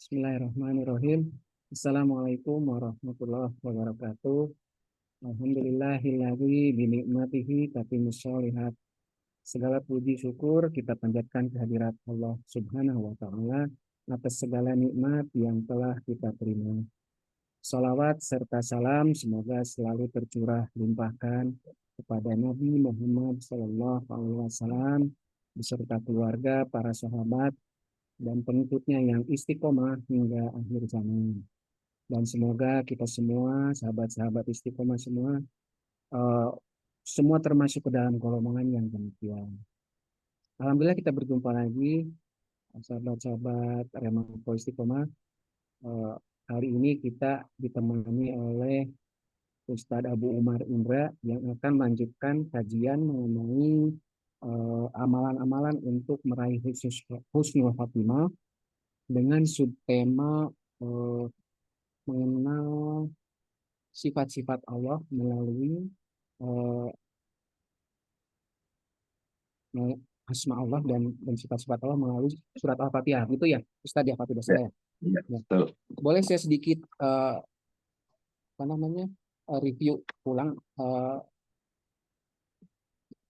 Bismillahirrahmanirrahim. Assalamualaikum warahmatullahi wabarakatuh. Alhamdulillahilladzi binikmatihi tatimmus sholihat. Segala puji syukur kita panjatkan kehadirat Allah Subhanahu wa taala atas segala nikmat yang telah kita terima. Salawat serta salam semoga selalu tercurah limpahkan kepada Nabi Muhammad SAW beserta keluarga, para sahabat, dan pengikutnya yang istiqomah hingga akhir zaman. Dan semoga kita semua, sahabat-sahabat istiqomah semua, uh, semua termasuk ke dalam golongan yang demikian. Alhamdulillah kita berjumpa lagi, sahabat-sahabat Remaco Istiqomah. Uh, Hari ini kita ditemani oleh Ustadz Abu Umar Indra yang akan melanjutkan kajian mengenai amalan-amalan untuk meraih husnul khotimah dengan subtema uh, mengenal sifat-sifat Allah melalui uh, asma Allah dan sifat-sifat Allah melalui surat Al-Fatihah. Itu ya, Ustaz ya, Fatihah Ya, saya. ya, Ya. betul. Boleh saya sedikit apa namanya review ulang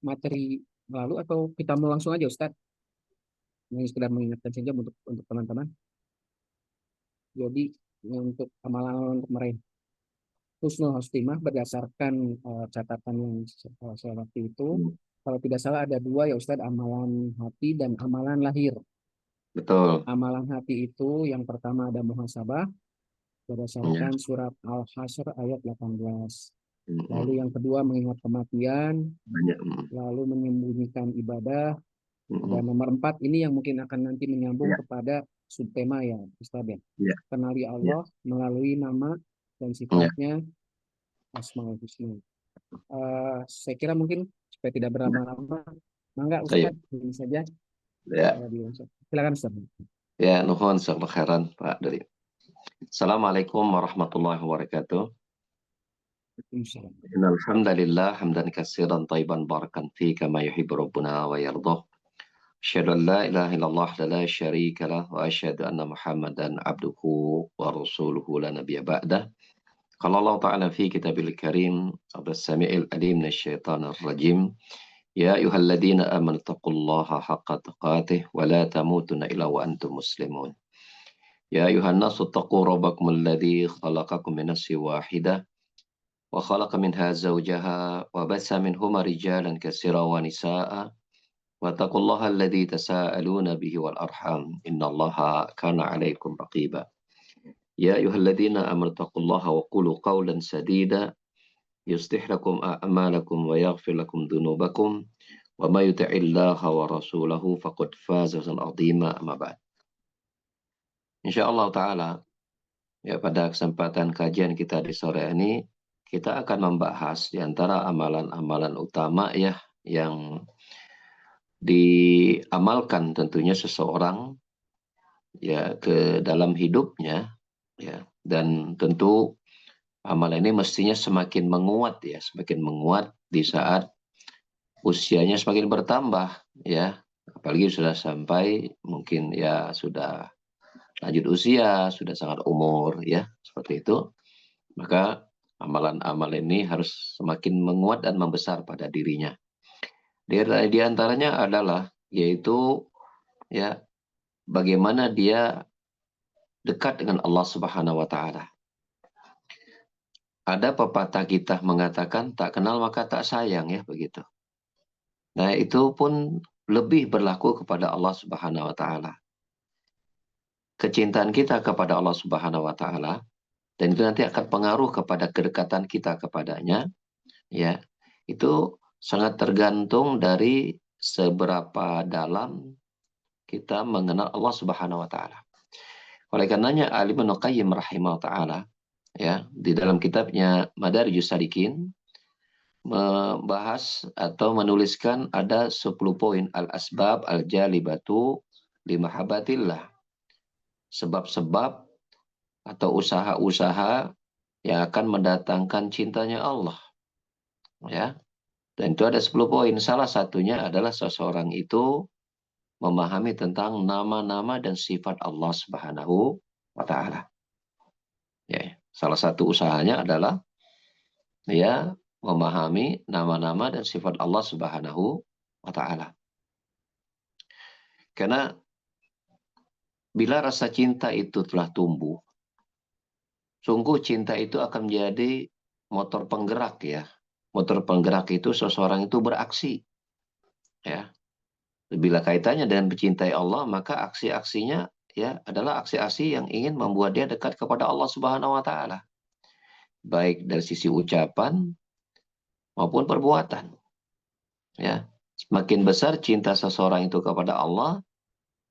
materi lalu atau kita mau langsung aja Ustaz? Ini sekedar mengingatkan saja untuk teman-teman. Jadi untuk amalan untuk meraih husnul khotimah berdasarkan catatan yang saya waktu itu, kalau tidak salah ada dua ya Ustadz, amalan hati dan amalan lahir. Betul. Amalan hati itu yang pertama ada muhasabah Ya. berdasarkan surat Al-Hasyr ayat 18. Lalu Mm-mm. yang kedua mengingat kematian, Banyak. lalu menyembunyikan ibadah, dan Mm-mm. nomor 4 ini yang mungkin akan nanti menyambung Ya, kepada subtema ya Ustadz ya. ya, Kenali ya, Allah melalui nama dan ya, sifatnya Asmaul Husna. Saya kira mungkin supaya tidak ya. berlama-lama, mangga Saya, Ustadz ini saja ya, silakan Ustadz. ya, nuhun jazakallahu khairan Pak Dari. Assalamualaikum warahmatullahi wabarakatuh. Insya Innal hamdalillah hamdan katsiran thayyiban barakan fi kama yuhibbu rabbuna wa yardah. Asyhadu an la ilaha illallah la syarika lah wa asyhadu anna Muhammadan abduhu wa rasuluhu la nabiyya ba'dah. Qala Allah ta'ala fi kitabil karim as-sami'il alim minasyaitonir rajim. يا أيها الذين آمنوا اتقوا الله حق تقاته ولا تموتن إلا وأنتم مسلمون يا أيها الناس اتقوا ربكم الذي خلقكم من نفس واحدة وخلق منها زوجها وبث منهما رجالا كثيرا ونساء واتقوا الله الذي تساءلون به والأرحام إن الله كان عليكم رقيبا يا أيها الذين آمنوا اتقوا الله وقولوا قولا سديدا يصلح لكم أعمالكم ويغفر لكم ذنوبكم وما يطع الله ورسوله فقد فاز فوزا عظيما أما بعد. Insyaallah taala ya pada kesempatan kajian kita di sore ini kita akan membahas di antara amalan-amalan utama ya yang diamalkan tentunya seseorang ya ke dalam hidupnya ya, dan tentu amal ini mestinya semakin menguat ya, semakin menguat di saat usianya semakin bertambah ya, apalagi sudah sampai mungkin ya sudah lanjut usia, sudah sangat umur ya, seperti itu. Maka amalan-amal ini harus semakin menguat dan membesar pada dirinya. Di antaranya adalah yaitu ya bagaimana dia dekat dengan Allah Subhanahu wa taala. Ada pepatah kita mengatakan tak kenal maka tak sayang ya, begitu. Nah, itu pun lebih berlaku kepada Allah Subhanahu wa taala. Kecintaan kita kepada Allah Subhanahu wa taala, dan itu nanti akan pengaruh kepada kedekatan kita kepadanya ya. Itu sangat tergantung dari seberapa dalam kita mengenal Allah Subhanahu wa taala. Oleh karenanya Ali bin Qayyim rahimahullah taala ya di dalam kitabnya Madarijus Salikin membahas atau menuliskan ada 10 poin al-asbab al-jalibatu limahabbatillah, sebab-sebab atau usaha-usaha yang akan mendatangkan cintanya Allah ya. Dan itu ada 10 poin. Salah satunya adalah seseorang itu memahami tentang nama-nama dan sifat Allah Subhanahu wa ta'ala. Ya, salah satu usahanya adalah ya memahami nama-nama dan sifat Allah Subhanahu wa ta'ala. Karena bila rasa cinta itu telah tumbuh, sungguh cinta itu akan menjadi motor penggerak ya. Motor penggerak itu seseorang itu beraksi. Ya. Bila kaitannya dengan mencintai Allah, maka aksi-aksinya ya adalah aksi-aksi yang ingin membuat dia dekat kepada Allah Subhanahu wa taala. Baik dari sisi ucapan maupun perbuatan. Ya. Semakin besar cinta seseorang itu kepada Allah,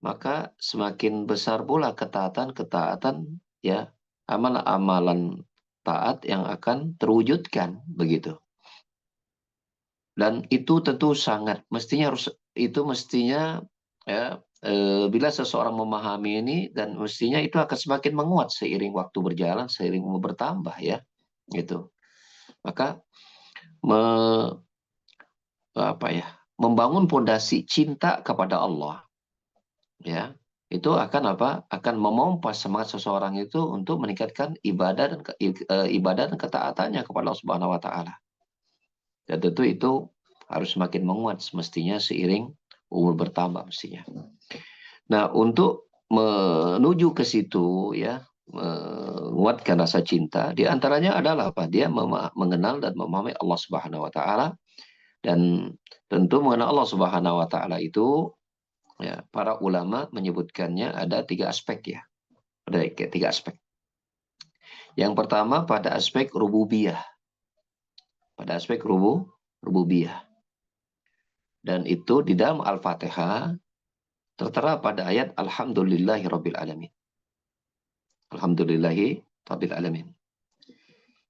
maka semakin besar pula ketaatan-ketaatan ya, amalan-amalan taat yang akan terwujudkan begitu. Dan itu tentu sangat mestinya ya, bila seseorang memahami ini dan mestinya itu akan semakin menguat seiring waktu berjalan, seiring umur bertambah ya, gitu. Maka membangun pondasi cinta kepada Allah ya, itu akan akan memompa semangat seseorang itu untuk meningkatkan ibadah dan ketaatannya kepada Allah Subhanahu wa taala. Dan tentu itu harus semakin menguat semestinya seiring umur bertambah mestinya. Nah, untuk menuju ke situ ya, menguatkan rasa cinta, di antaranya adalah apa? Dia mengenal dan memahami Allah Subhanahu wa taala. Dan tentu mengenal Allah Subhanahu wa taala itu ya, para ulama menyebutkannya ada 3 aspek ya. Ada 3 aspek. Yang pertama pada aspek rububiyah. Pada aspek rububiyah. Dan itu di dalam Al-Fatihah tertera pada ayat Alhamdulillahirabbil alamin. Alhamdulillahirabbil alamin.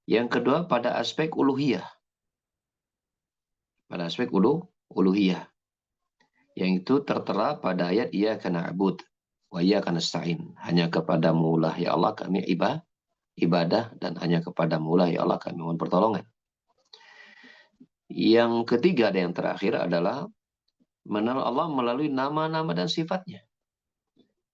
Yang kedua pada aspek uluhiyah. Pada aspek uluhiyah. Yang itu tertera pada ayat Iyyaka na'budu wa iyyaka nasta'in. Hanya kepadamu lah ya Allah kami ibadah dan hanya kepadamu lah ya Allah kami mohon pertolongan. Yang ketiga dan yang terakhir adalah mengenal Allah melalui nama-nama dan sifatnya.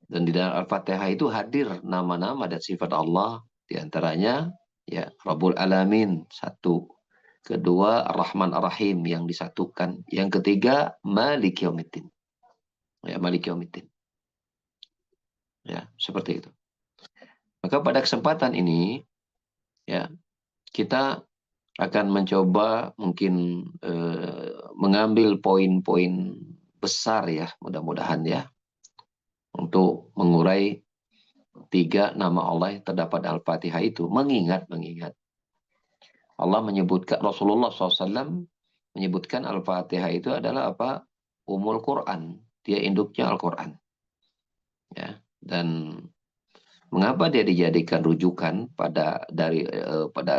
Dan di dalam Al-Fatihah itu hadir nama-nama dan sifat Allah, di antaranya ya Rabbul Alamin satu, kedua Ar-Rahman Ar-Rahim yang disatukan, yang ketiga Malik Yaumiddin. Ya, Malik Yaumiddin. Ya, seperti itu. Maka pada kesempatan ini ya kita akan mencoba mungkin mengambil poin-poin besar ya, mudah-mudahan ya, untuk mengurai 3 nama Allah yang terdapat Al-Fatihah itu. Mengingat Allah menyebutkan, Rasulullah SAW menyebutkan Al-Fatihah itu adalah apa? Ummul Quran. Dia induknya Al-Quran. Ya, dan mengapa dia dijadikan rujukan pada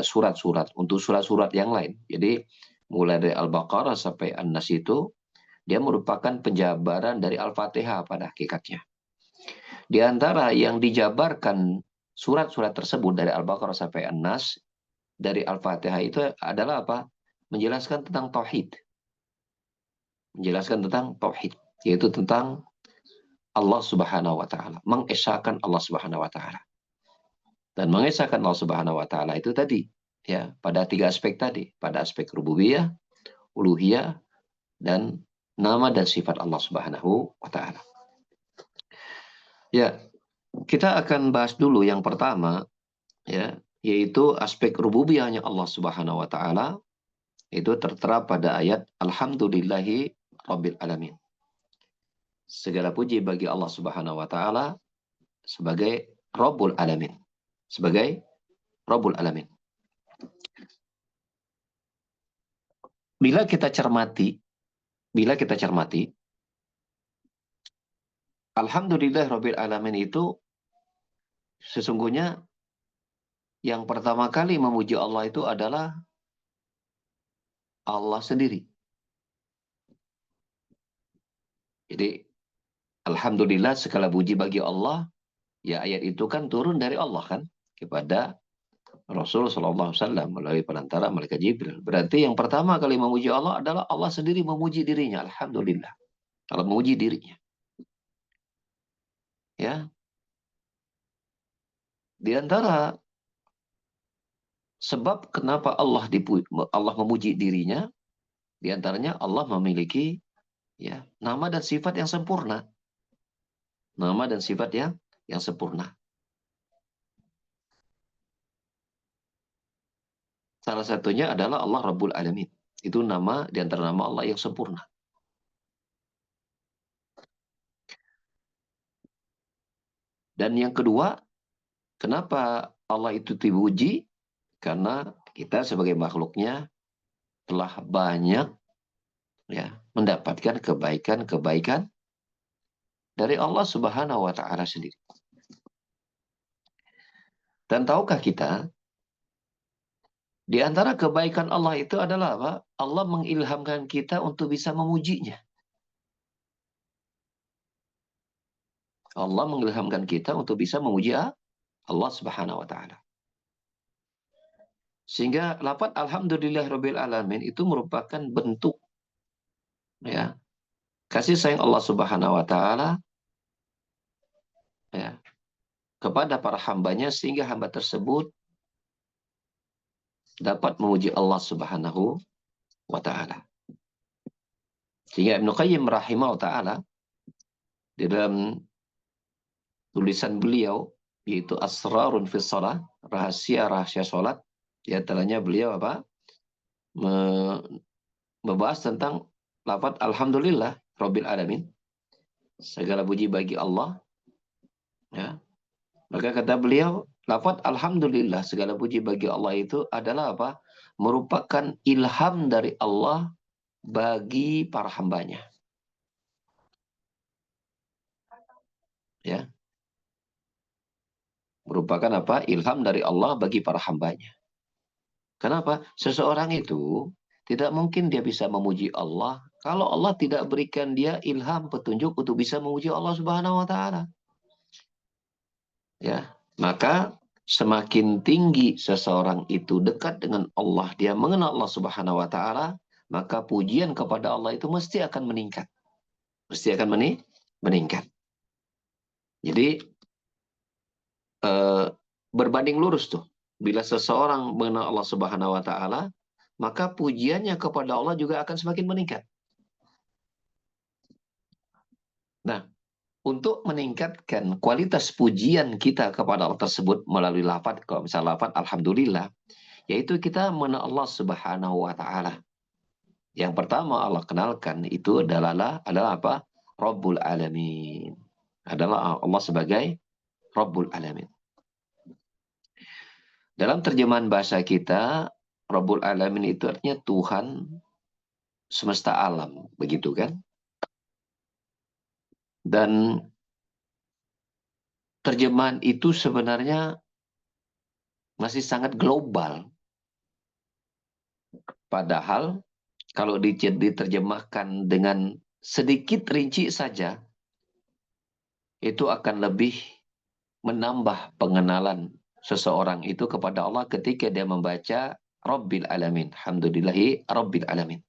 surat-surat untuk surat-surat yang lain? Jadi mulai dari Al-Baqarah sampai An-Nas itu dia merupakan penjabaran dari Al-Fatihah pada hakikatnya. Di antara yang dijabarkan surat-surat tersebut dari Al-Baqarah sampai An-Nas dari Al-Fatihah itu adalah apa? Menjelaskan tentang tauhid. Menjelaskan tentang tauhid, yaitu tentang Allah Subhanahu wa taala, mengesahkan Allah Subhanahu wa taala. Dan mengesahkan Allah Subhanahu wa taala itu tadi ya, pada 3 aspek tadi, pada aspek rububiyah, uluhiyah dan nama dan sifat Allah Subhanahu wa taala. Ya, kita akan bahas dulu yang pertama ya, yaitu aspek rububiyahnya Allah Subhanahu wa taala, itu tertera pada ayat Alhamdulillahi Rabbil Alamin. Segala puji bagi Allah Subhanahu wa taala sebagai Rabbul Alamin. Sebagai Rabbul Alamin. Bila kita cermati Alhamdulillah Rabbil Alamin itu sesungguhnya yang pertama kali memuji Allah itu adalah Allah sendiri. Jadi Alhamdulillah segala puji bagi Allah. Ya, ayat itu kan turun dari Allah kan kepada Rasul Sallallahu Alaihi Wasallam melalui perantara malaikat Jibril. Berarti yang pertama kali memuji Allah adalah Allah sendiri memuji dirinya. Alhamdulillah. Kalau memuji dirinya. Ya. Di antara sebab kenapa Allah memuji dirinya, di antaranya Allah memiliki ya nama dan sifat yang sempurna. Nama dan sifat yang sempurna. Salah satunya adalah Allah Rabbul Alamin. Itu nama di antara nama Allah yang sempurna. Dan yang kedua, kenapa Allah itu dipuji? Karena kita sebagai makhluknya telah banyak ya mendapatkan kebaikan-kebaikan dari Allah Subhanahu wa taala sendiri. Dan tahukah kita di antara kebaikan Allah itu adalah apa? Allah mengilhamkan kita untuk bisa memujinya. Allah mengilhamkan kita untuk bisa memuji Allah Subhanahu wa taala. Sehingga lafaz alhamdulillahirabbil alamin itu merupakan bentuk ya kasih sayang Allah Subhanahu wa taala ya kepada para hambanya sehingga hamba tersebut dapat memuji Allah Subhanahu wa taala. Sehingga Ibnu Qayyim rahimahullah taala di dalam tulisan beliau yaitu Asrarun fis Shalah, rahasia-rahasia salat, di antaranya beliau apa? Membahas tentang lafaz alhamdulillah rabbil alamin. Segala puji bagi Allah ya. Maka kata beliau, lafaz alhamdulillah segala puji bagi Allah itu adalah apa? Merupakan ilham dari Allah bagi para hambanya. Ya. Merupakan apa? Ilham dari Allah bagi para hambanya. Kenapa? Seseorang itu tidak mungkin dia bisa memuji Allah kalau Allah tidak berikan dia ilham petunjuk untuk bisa memuji Allah Subhanahu wa taala. Ya, maka semakin tinggi seseorang itu dekat dengan Allah, dia mengenal Allah Subhanahu wa taala, maka pujian kepada Allah itu mesti akan meningkat. Mesti akan meningkat. Jadi berbanding lurus tuh. Bila seseorang mengenal Allah Subhanahu wa taala, maka pujiannya kepada Allah juga akan semakin meningkat. Nah, untuk meningkatkan kualitas pujian kita kepada Allah tersebut melalui lafaz, kalau misalnya lafaz alhamdulillah, yaitu kita mengenal Allah Subhanahu wa taala. Yang pertama Allah kenalkan itu adalah apa? Rabbul Alamin. Adalah Allah sebagai Rabbul Alamin. Dalam terjemahan bahasa kita, Rabbul Alamin itu artinya Tuhan semesta alam, begitu kan? Dan terjemahan itu sebenarnya masih sangat global. Padahal kalau diterjemahkan dengan sedikit rinci saja, itu akan lebih menambah pengenalan seseorang itu kepada Allah ketika dia membaca Rabbil Alamin. Alhamdulillahi Rabbil Alamin.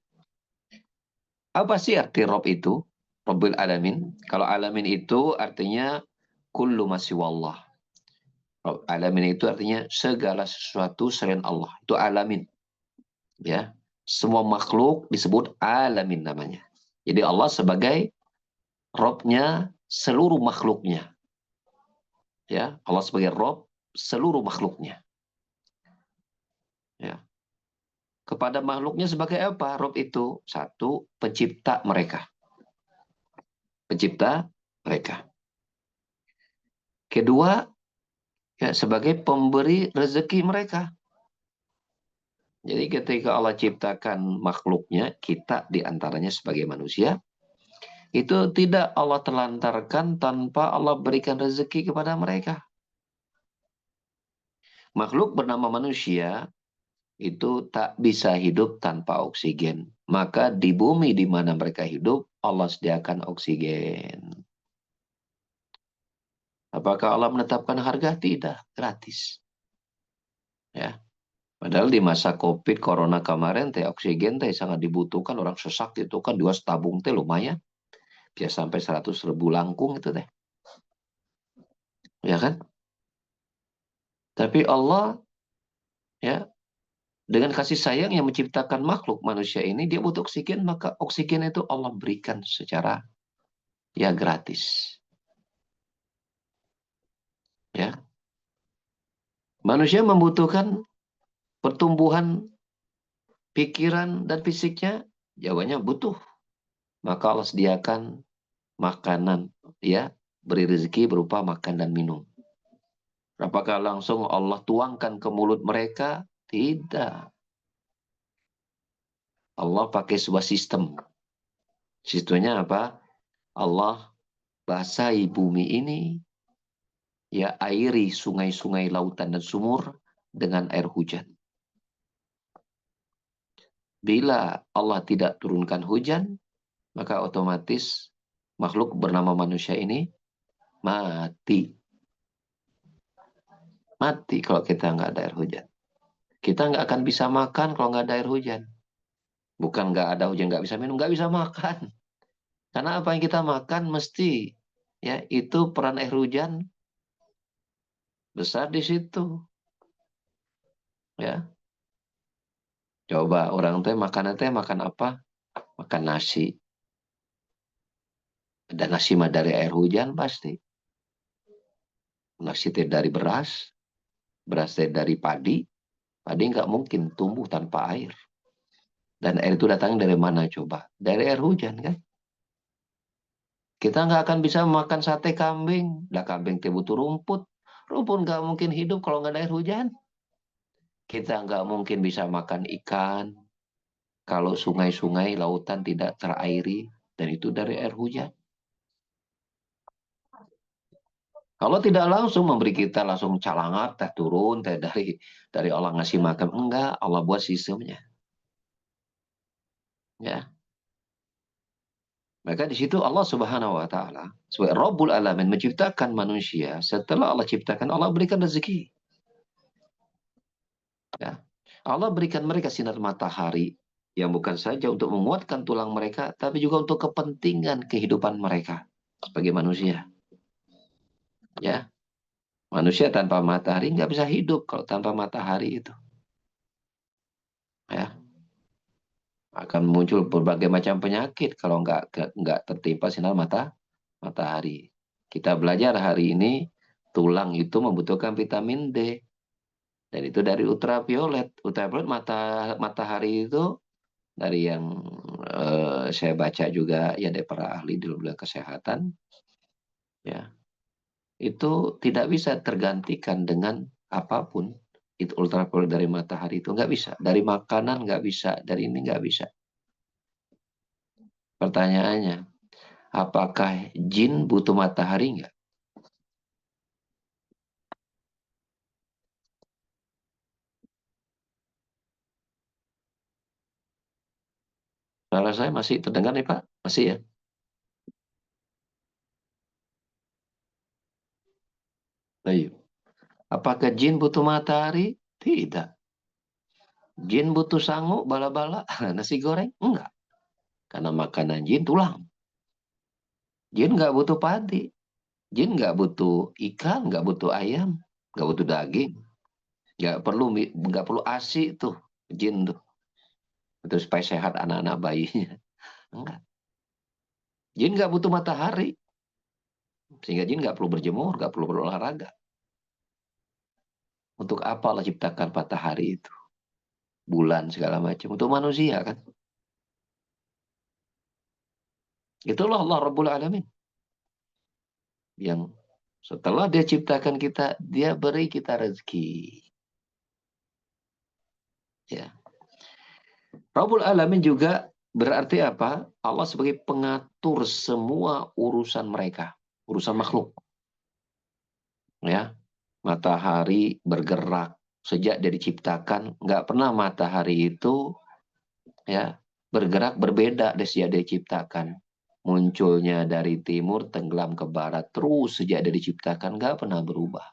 Apa sih arti Rabb itu? Rabbil Alamin. Kalau Alamin itu artinya kullu masiwallah. Alamin itu artinya segala sesuatu selain Allah. Itu Alamin. Ya. Semua makhluk disebut Alamin namanya. Jadi Allah sebagai Rabb-nya seluruh makhluknya. Ya, Allah sebagai Rabb seluruh makhluknya. Ya. Kepada makhluknya sebagai apa? Rabb itu satu, pencipta mereka. Pencipta mereka. Kedua, ya sebagai pemberi rezeki mereka. Jadi ketika Allah ciptakan makhluknya, kita diantaranya sebagai manusia, itu tidak Allah telantarkan tanpa Allah berikan rezeki kepada mereka. Makhluk bernama manusia itu tak bisa hidup tanpa oksigen. Maka di bumi di mana mereka hidup, Allah sediakan oksigen. Apakah Allah menetapkan harga? Tidak, gratis. Ya. Padahal di masa COVID, corona kemarin, teh oksigen teh sangat dibutuhkan. Orang sesak itu kan 2 tabung teh lumayan. Bisa sampai 100.000 langkung itu teh. Ya kan? Tapi Allah ya dengan kasih sayang yang menciptakan makhluk manusia ini, dia butuh oksigen, maka oksigen itu Allah berikan secara ya gratis. Ya, manusia membutuhkan pertumbuhan pikiran dan fisiknya, jawabannya butuh. Maka Allah sediakan makanan, ya, beri rezeki berupa makan dan minum. Apakah langsung Allah tuangkan ke mulut mereka? Tidak. Allah pakai sebuah sistem. Sistemnya apa? Allah basahi bumi ini, ya airi sungai-sungai, lautan dan sumur dengan air hujan. Bila Allah tidak turunkan hujan, maka otomatis makhluk bernama manusia ini mati. Mati kalau kita nggak ada air hujan. Kita nggak akan bisa makan kalau nggak ada air hujan. Bukan nggak ada hujan nggak bisa minum, nggak bisa makan. Karena apa yang kita makan mesti ya itu peran air hujan besar di situ. Ya, coba orang teh makan apa? Makan nasi. Ada nasi mah dari air hujan pasti. Nasi teh dari beras, beras teh dari padi. Padi nggak mungkin tumbuh tanpa air. Dan air itu datang dari mana coba? Dari air hujan kan? Kita nggak akan bisa makan sate kambing. Lah kambing teh butuh rumput. Rumput nggak mungkin hidup kalau nggak ada air hujan. Kita nggak mungkin bisa makan ikan kalau sungai-sungai, lautan tidak terairi. Dan itu dari air hujan. Kalau tidak langsung memberi kita langsung calangat, teh turun, teh dari Allah ngasih makan. Enggak, Allah buat sistemnya. Ya, maka di situ Allah Subhanahu wa taala sebagai Rabbul Alamin menciptakan manusia, setelah Allah ciptakan Allah berikan rezeki. Ya. Allah berikan mereka sinar matahari yang bukan saja untuk menguatkan tulang mereka, tapi juga untuk kepentingan kehidupan mereka sebagai manusia. Ya, manusia tanpa matahari nggak bisa hidup kalau tanpa matahari itu. Ya, akan muncul berbagai macam penyakit kalau nggak tertimpa sinar matahari. Kita belajar hari ini tulang itu membutuhkan vitamin D dan itu dari ultraviolet. Ultraviolet matahari itu dari yang saya baca juga ya dari para ahli di bidang kesehatan ya itu tidak bisa tergantikan dengan apapun. Itu ultraviolet dari matahari itu nggak bisa, dari makanan nggak bisa, dari ini nggak bisa. Pertanyaannya, apakah jin butuh matahari nggak? Suara saya masih terdengar nih Pak? Masih ya? Baik. Apakah jin butuh matahari? Tidak. Jin butuh sangu, bala-bala, nasi goreng? Enggak. Karena makanan jin tulang. Jin nggak butuh padi. Jin nggak butuh ikan, nggak butuh ayam, nggak butuh daging. Nggak perlu ASI tuh, jin tuh. Itu supaya sehat anak-anak bayinya. Enggak. Jin nggak butuh matahari. Sehingga jin nggak perlu berjemur, nggak perlu berolahraga. Untuk apa Allah ciptakan matahari itu? Bulan segala macam. Untuk manusia kan. Itulah Allah Rabbul Alamin. Yang setelah dia ciptakan kita, dia beri kita rezeki. Ya. Rabbul Alamin juga berarti apa? Allah sebagai pengatur semua urusan mereka. Urusan makhluk. Ya. Matahari bergerak. Sejak dia diciptakan, nggak pernah matahari itu ya bergerak berbeda dari sejak dia diciptakan. Munculnya dari timur, tenggelam ke barat. Terus sejak dia diciptakan, nggak pernah berubah.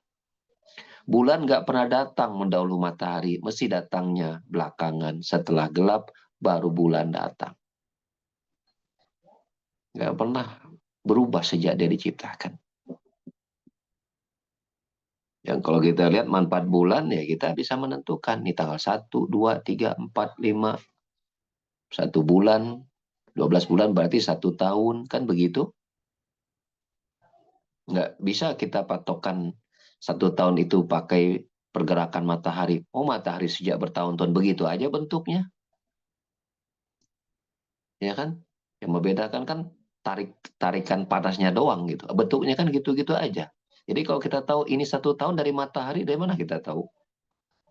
Bulan nggak pernah datang mendahului matahari. Mesti datangnya belakangan. Setelah gelap, baru bulan datang. Nggak pernah berubah sejak dia diciptakan. Yang kalau kita lihat manfaat bulan, ya kita bisa menentukan nih tanggal 1, 2, 3, 4, 5, 1 bulan, 12 bulan berarti 1 tahun, kan begitu? Nggak bisa kita patokan 1 tahun itu pakai pergerakan matahari. Oh, matahari sejak bertahun-tahun begitu aja bentuknya, ya kan? Yang membedakan kan tarikan panasnya doang gitu. Bentuknya kan gitu-gitu aja. Jadi kalau kita tahu ini 1 tahun dari matahari, dari mana kita tahu?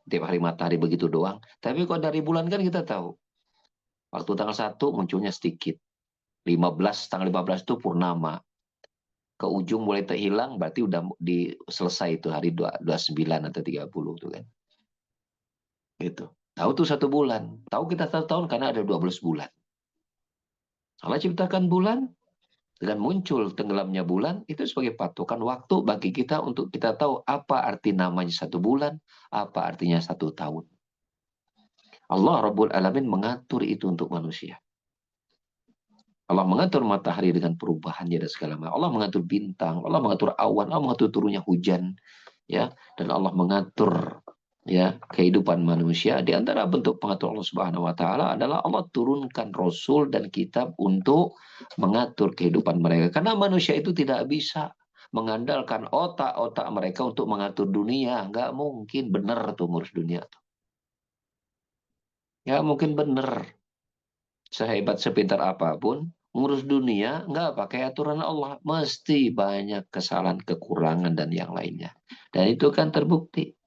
Tiap hari matahari begitu doang. Tapi kalau dari bulan kan kita tahu. Waktu tanggal 1 munculnya sedikit. 15, tanggal 15 itu purnama. Ke ujung mulai terhilang, berarti udah selesai itu hari 29 atau 30 tuh kan. Gitu. Tahu tuh 1 bulan. Tahu kita 1 tahun karena ada 12 bulan. Allah ciptakan bulan, dengan muncul tenggelamnya bulan, itu sebagai patokan waktu bagi kita untuk kita tahu apa arti namanya 1 bulan, apa artinya 1 tahun. Allah Rabbul Alamin mengatur itu untuk manusia. Allah mengatur matahari dengan perubahannya dan segala macam. Allah mengatur bintang, Allah mengatur awan, Allah mengatur turunnya hujan, ya, dan Allah mengatur ya kehidupan manusia. Di antara bentuk pengatur Allah Subhanahu wa taala adalah Allah turunkan rasul dan kitab untuk mengatur kehidupan mereka. Karena manusia itu tidak bisa mengandalkan otak-otak mereka untuk mengatur dunia. Nggak mungkin benar tuh ngurus dunia. Nggak mungkin benar. Sehebat sepintar apapun, ngurus dunia nggak pakai aturan Allah. Mesti banyak kesalahan, kekurangan, dan yang lainnya. Dan itu kan terbukti.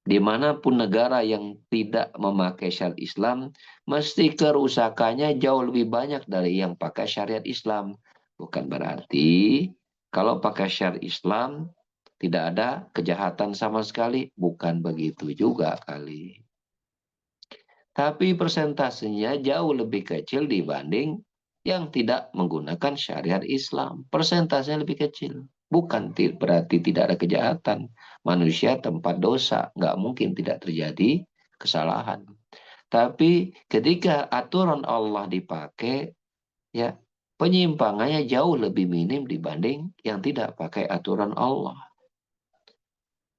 Dimanapun negara yang tidak memakai syariat Islam, mesti kerusakannya jauh lebih banyak dari yang pakai syariat Islam. Bukan berarti kalau pakai syariat Islam tidak ada kejahatan sama sekali. Bukan begitu juga kali. Tapi persentasenya jauh lebih kecil dibanding yang tidak menggunakan syariat Islam. Persentasenya lebih kecil. Bukan berarti tidak ada kejahatan. Manusia tempat dosa. Nggak mungkin tidak terjadi kesalahan. Tapi ketika aturan Allah dipakai, ya penyimpangannya jauh lebih minim dibanding yang tidak pakai aturan Allah.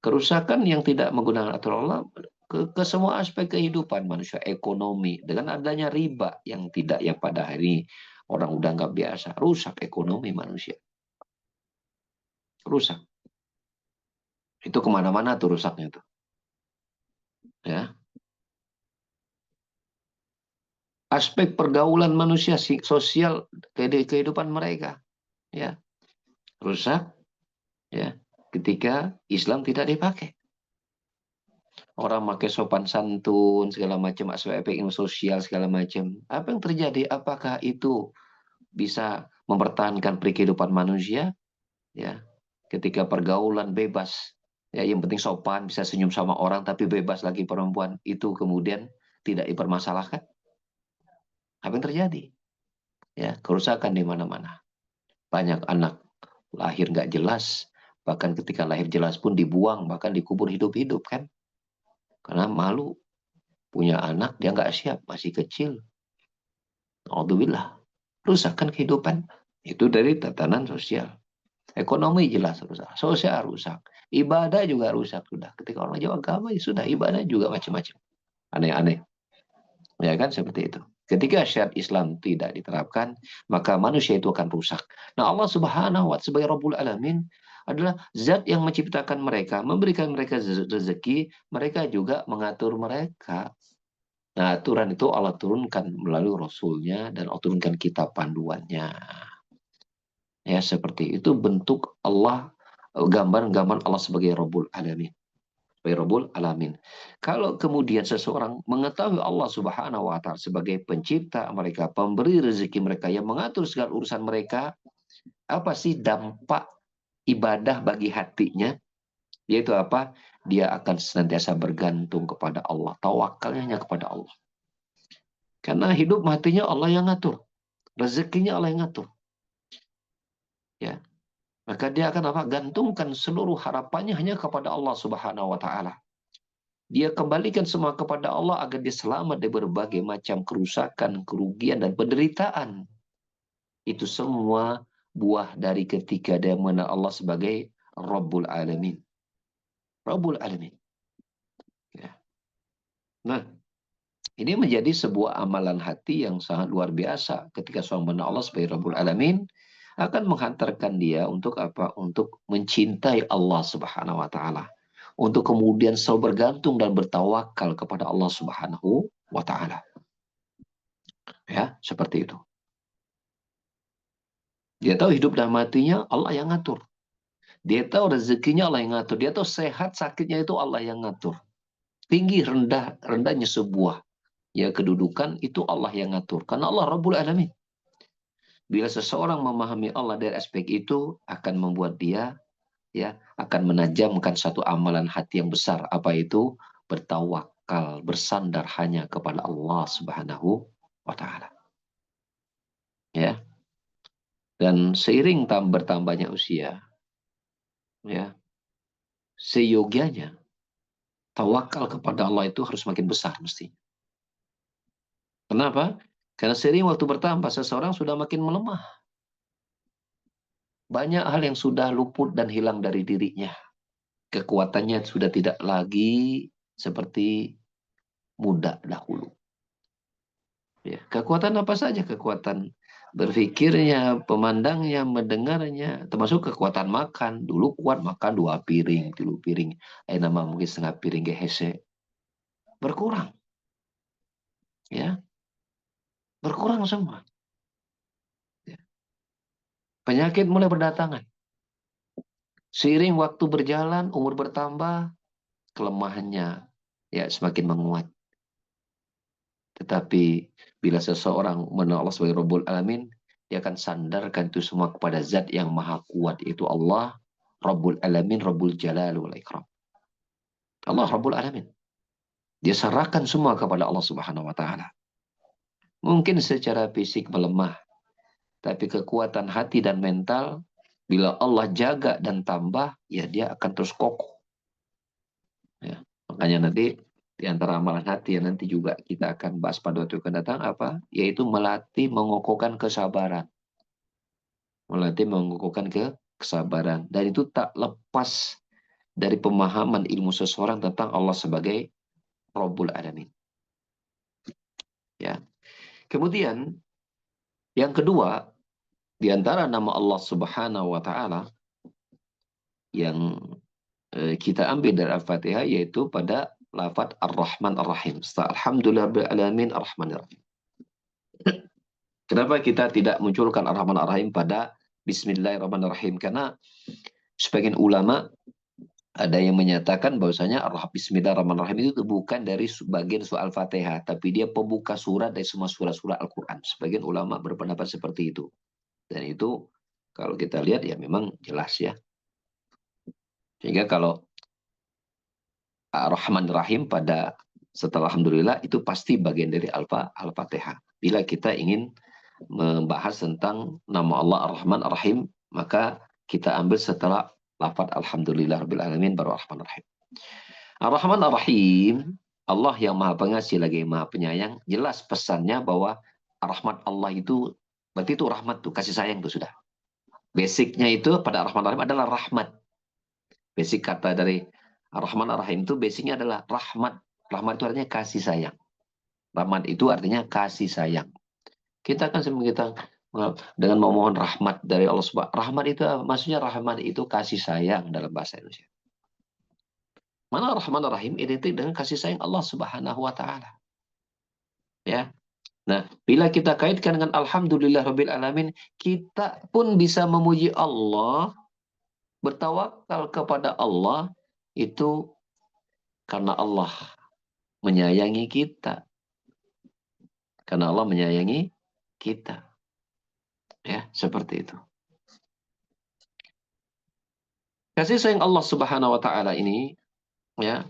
Kerusakan yang tidak menggunakan aturan Allah ke semua aspek kehidupan manusia, ekonomi, dengan adanya riba yang tidak, yang pada hari ini orang udah nggak biasa, rusak ekonomi manusia, rusak. Itu kemana-mana tuh rusaknya tuh, ya. Aspek pergaulan manusia, sosial, kehidupan mereka, ya, rusak, ya, ketika Islam tidak dipakai. Orang pakai sopan santun segala macam, aspek ilmu sosial segala macam. Apa yang terjadi? Apakah itu bisa mempertahankan kehidupan manusia? Ya, ketika pergaulan bebas, ya yang penting sopan, bisa senyum sama orang, tapi bebas lagi perempuan, itu kemudian tidak dipermasalahkan. Apa yang terjadi? Ya, kerusakan di mana-mana. Banyak anak lahir nggak jelas, bahkan ketika lahir jelas pun dibuang, bahkan dikubur hidup-hidup kan, karena malu punya anak dia nggak siap, masih kecil. Alhamdulillah, rusak kan kehidupan. Itu dari tatanan sosial. Ekonomi jelas rusak, sosial rusak, ibadah juga rusak sudah. Ketika orang jauh agama ya sudah, ibadah juga macam-macam, aneh-aneh, ya kan seperti itu. Ketika syariat Islam tidak diterapkan, maka manusia itu akan rusak. Nah, Allah Subhanahu wa Ta'ala sebagai Rabbul Alamin adalah zat yang menciptakan mereka, memberikan mereka rezeki, mereka juga mengatur mereka. Nah, aturan itu Allah turunkan melalui Rasulnya dan Allah turunkan kitab panduannya. Ya, seperti itu bentuk Allah, gambaran-gambaran Allah sebagai Rabbul Alamin. Sebagai Rabbul Alamin. Kalau kemudian seseorang mengetahui Allah Subhanahu wa Ta'ala sebagai pencipta mereka, pemberi rezeki mereka, yang mengatur segala urusan mereka, apa sih dampak ibadah bagi hatinya? Yaitu apa? Dia akan senantiasa bergantung kepada Allah. Tawakalnya hanya kepada Allah. Karena hidup matinya Allah yang ngatur. Rezekinya Allah yang ngatur. Ya, maka dia akan apa? Gantungkan seluruh harapannya hanya kepada Allah Subhanahu wa Ta'ala. Dia kembalikan semua kepada Allah agar dia selamat dari berbagai macam kerusakan, kerugian, dan penderitaan. Itu semua buah dari ketika dia mengenal Allah sebagai Rabbul Alamin. Rabbul Alamin. Ya. Nah, ini menjadi sebuah amalan hati yang sangat luar biasa ketika seorang mengenal Allah sebagai Rabbul Alamin akan menghantarkan dia untuk apa? Untuk mencintai Allah Subhanahu wa taala. Untuk kemudian selalu bergantung dan bertawakal kepada Allah Subhanahu wa taala. Ya, seperti itu. Dia tahu hidup dan matinya Allah yang ngatur. Dia tahu rezekinya Allah yang ngatur. Dia tahu sehat sakitnya itu Allah yang ngatur. Tinggi rendah rendahnya sebuah ya kedudukan itu Allah yang ngatur. Karena Allah Rabbul Alamin. Bila seseorang memahami Allah dari aspek itu akan membuat dia ya akan menajamkan satu amalan hati yang besar. Apa itu? Bertawakal, bersandar hanya kepada Allah Subhanahu wa taala. Ya. Dan seiring bertambahnya usia, ya, seyogianya tawakal kepada Allah itu harus makin besar mesti. Kenapa? Karena sering waktu bertambah, seseorang sudah makin melemah. Banyak hal yang sudah luput dan hilang dari dirinya. Kekuatannya sudah tidak lagi seperti muda dahulu. Ya, kekuatan apa saja? Kekuatan berpikirnya, pemandangnya, mendengarnya, termasuk kekuatan makan. Dulu kuat makan 2 piring, 3 piring. Nama mungkin setengah piring gehese. Berkurang. Ya, berkurang semua. Ya. Penyakit mulai berdatangan. Seiring waktu berjalan, umur bertambah, kelemahannya ya semakin menguat. Tetapi bila seseorang mengenal Allah sebagai Rabbul Alamin, dia akan sandarkan itu semua kepada zat yang maha kuat, yaitu Allah, Rabbul Alamin, Rabbul Jalal wal Ikram. Allah Rabbul Alamin. Dia serahkan semua kepada Allah Subhanahu wa taala. Mungkin secara fisik melemah, tapi kekuatan hati dan mental bila Allah jaga dan tambah, ya dia akan terus kokoh. Ya. Makanya nanti di antara amalan hati yang nanti juga kita akan bahas pada waktu yang akan datang apa? Yaitu melatih mengokohkan kesabaran. Melatih mengokohkan kesabaran. Dan itu tak lepas dari pemahaman ilmu seseorang tentang Allah sebagai Rabbul Alamin. Ya. Kemudian yang kedua, di antara nama Allah Subhanahu wa taala yang kita ambil dari Al-Fatihah yaitu pada lafaz Ar-Rahman Ar-Rahim. Alhamdulillah alamin Ar-Rahman Ar-Rahim. Kenapa kita tidak munculkan Ar-Rahman Ar-Rahim pada Bismillahirrahmanirrahim? Karena sebagian ulama ada yang menyatakan bahwasanya Bismillahirrahmanirrahim itu bukan dari bagian surah Al-Fatihah, tapi dia pembuka surat dari semua surah-surah Al-Quran. Sebagian ulama berpendapat seperti itu. Dan itu kalau kita lihat ya memang jelas ya. Sehingga kalau Ar-Rahman Ar-Rahim pada setelah Alhamdulillah itu pasti bagian dari Al-Fatihah. Bila kita ingin membahas tentang nama Allah Ar-Rahman Ar-Rahim, maka kita ambil setelah lafaz Alhamdulillah Rabbil Alamin baru Ar-Rahman Ar-Rahim. Ar-Rahman Ar-Rahim, Allah yang maha pengasih lagi maha penyayang, jelas pesannya bahwa rahmat Allah itu, berarti itu rahmat tuh, kasih sayang tuh sudah. Basicnya itu pada Ar-Rahman Ar-Rahim adalah rahmat. Basic kata dari Ar-Rahman Ar-Rahim itu basicnya adalah rahmat. Rahmat itu artinya kasih sayang. Rahmat itu artinya kasih sayang. Kita kan kita dengan memohon rahmat dari Allah Subhanahu. Rahmat itu maksudnya rahmat itu kasih sayang dalam bahasa Indonesia. Mana Rahman Rahim identik dengan kasih sayang Allah Subhanahu wa taala. Ya. Nah, bila kita kaitkan dengan Alhamdulillah Rabbil Alamin, kita pun bisa memuji Allah, bertawakal kepada Allah itu karena Allah menyayangi kita. Karena Allah menyayangi kita. Ya, seperti itu. Kasih sayang Allah Subhanahu wa taala ini ya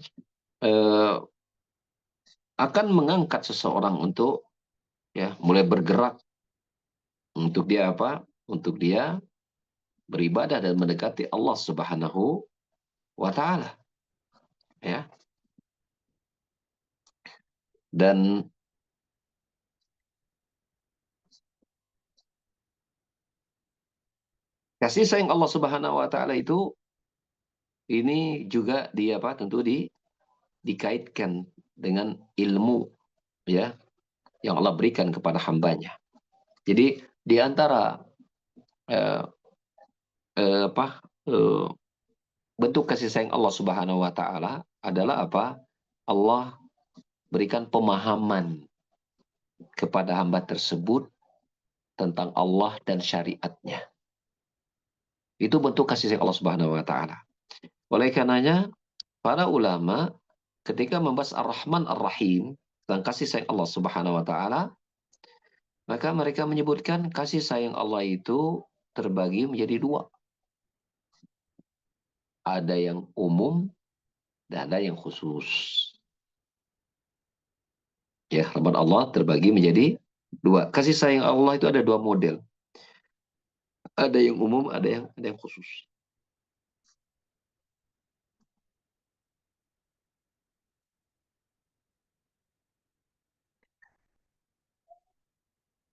akan mengangkat seseorang untuk ya mulai bergerak untuk dia apa? Untuk dia beribadah dan mendekati Allah Subhanahu wa taala. Ya. Dan kasih sayang Allah Subhanahu wa taala itu ini juga tentu dikaitkan dengan ilmu, ya, yang Allah berikan kepada hambanya. Jadi di antara eh, apa bentuk kasih sayang Allah Subhanahu wa taala adalah apa? Allah berikan pemahaman kepada hamba tersebut tentang Allah dan syariatnya. Itu bentuk kasih sayang Allah Subhanahu wa taala. Oleh karenanya, para ulama ketika membahas Ar-Rahman Ar-Rahim dan kasih sayang Allah Subhanahu wa taala, maka mereka menyebutkan kasih sayang Allah itu terbagi menjadi dua. Ada yang umum dan ada yang khusus. Ya, rahmat Allah terbagi menjadi dua. Kasih sayang Allah itu ada dua model. Ada yang umum, ada yang khusus.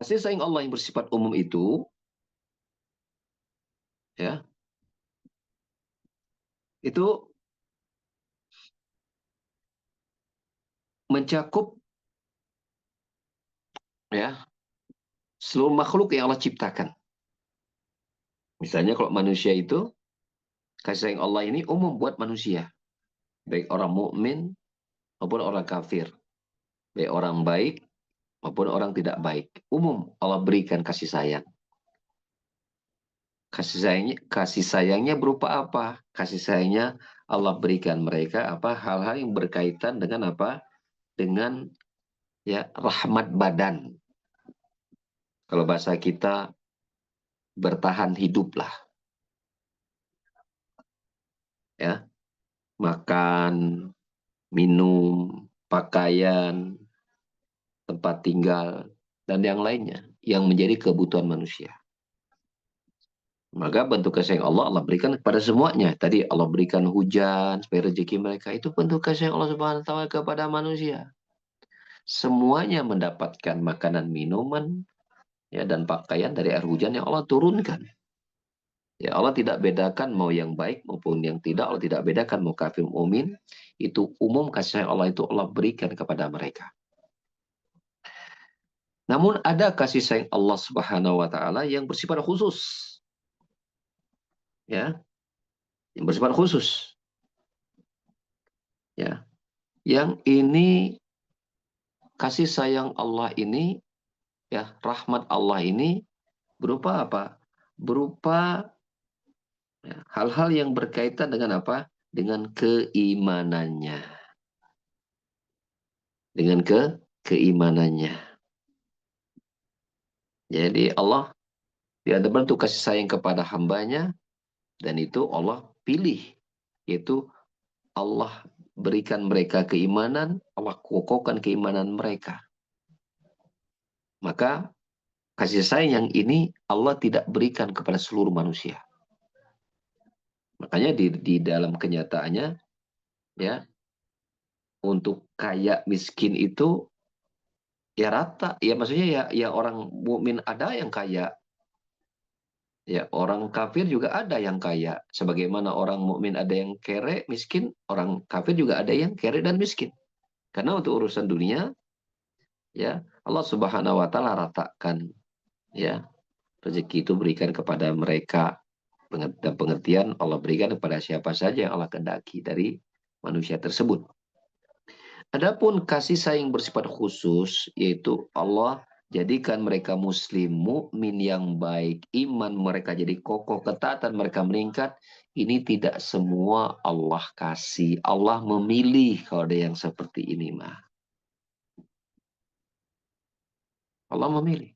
Kasih sayang Allah yang bersifat umum ya, itu mencakup, ya, seluruh makhluk yang Allah ciptakan. Misalnya kalau manusia itu, kasih sayang Allah ini umum buat manusia, baik orang mukmin maupun orang kafir, baik orang baik maupun orang tidak baik. Umum Allah berikan kasih sayang. Kasih sayangnya berupa apa? Kasih sayangnya Allah berikan mereka apa? Hal-hal yang berkaitan dengan apa? Dengan, ya, rahmat badan. Kalau bahasa kita, bertahan hidup lah, ya. Makan, minum, pakaian, tempat tinggal, dan yang lainnya yang menjadi kebutuhan manusia. Maka bentuk kasih sayang Allah, Allah berikan kepada semuanya. Tadi Allah berikan hujan supaya rezeki mereka. Itu bentuk kasih sayang Allah Subhanahu wa taala kepada manusia. Semuanya mendapatkan makanan, minuman, ya, dan pakaian dari air hujan yang Allah turunkan. Ya, Allah tidak bedakan mau yang baik maupun yang tidak. Allah tidak bedakan mau kafir mukmin. Itu umum kasih sayang Allah itu Allah berikan kepada mereka. Namun ada kasih sayang Allah Subhanahu wa taala yang bersifat khusus. Ya, yang bersifat khusus. Ya. Yang ini kasih sayang Allah ini, ya, rahmat Allah ini berupa apa? Berupa, ya, hal-hal yang berkaitan dengan apa? Dengan keimanannya. Dengan keimanannya. Jadi Allah, dia ada bentuk kasih sayang kepada hambanya, dan itu Allah pilih. Yaitu Allah berikan mereka keimanan, Allah kokohkan keimanan mereka. Maka kasih sayang yang ini Allah tidak berikan kepada seluruh manusia. Makanya di dalam kenyataannya, ya, untuk kaya miskin itu ya rata. Ya maksudnya ya orang mukmin ada yang kaya, ya orang kafir juga ada yang kaya. Sebagaimana orang mukmin ada yang kere miskin, orang kafir juga ada yang kere dan miskin. Karena untuk urusan dunia, ya, Allah Subhanahu wa taala ratakan, ya, rezeki itu berikan kepada mereka, dan pengertian Allah berikan kepada siapa saja yang Allah kehendaki dari manusia tersebut. Adapun kasih sayang bersifat khusus, yaitu Allah jadikan mereka muslim, mukmin yang baik, iman mereka jadi kokoh, ketaatan mereka meningkat. Ini tidak semua Allah kasih. Allah memilih kalau ada yang seperti ini, mah. Allah memilih.